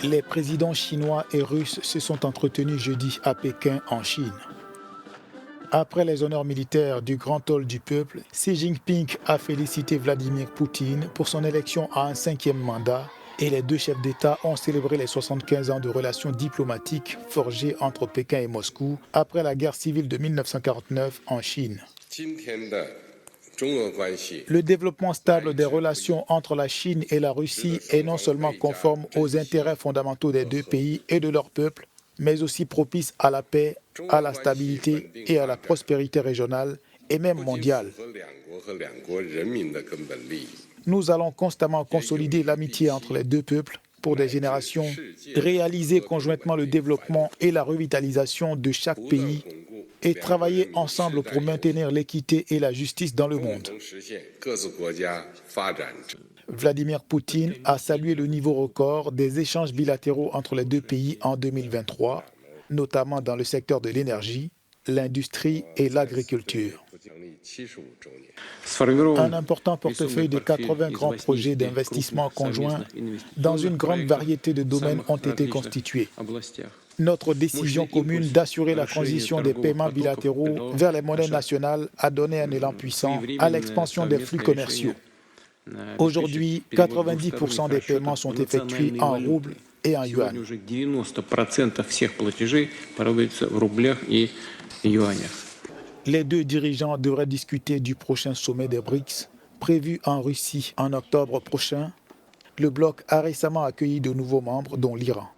Les présidents chinois et russes se sont entretenus jeudi à Pékin, en Chine. Après les honneurs militaires du Grand Hall du Peuple, Xi Jinping a félicité Vladimir Poutine pour son élection à un 5e mandat et les deux chefs d'État ont célébré les 75 ans de relations diplomatiques forgées entre Pékin et Moscou après la guerre civile de 1949 en Chine. Le développement stable des relations entre la Chine et la Russie est non seulement conforme aux intérêts fondamentaux des deux pays et de leurs peuples, mais aussi propice à la paix, à la stabilité et à la prospérité régionale et même mondiale. Nous allons constamment consolider l'amitié entre les deux peuples pour des générations, réaliser conjointement le développement et la revitalisation de chaque pays et travailler ensemble pour maintenir l'équité et la justice dans le monde. Vladimir Poutine a salué le niveau record des échanges bilatéraux entre les deux pays en 2023, notamment dans le secteur de l'énergie, l'industrie et l'agriculture. Un important portefeuille de 80 grands projets d'investissement conjoints dans une grande variété de domaines ont été constitués. Notre décision commune d'assurer la transition des paiements bilatéraux vers les monnaies nationales a donné un élan puissant à l'expansion des flux commerciaux. Aujourd'hui, 90% des paiements sont effectués en roubles et en yuan. Les deux dirigeants devraient discuter du prochain sommet des BRICS, prévu en Russie en octobre prochain. Le bloc a récemment accueilli de nouveaux membres, dont l'Iran.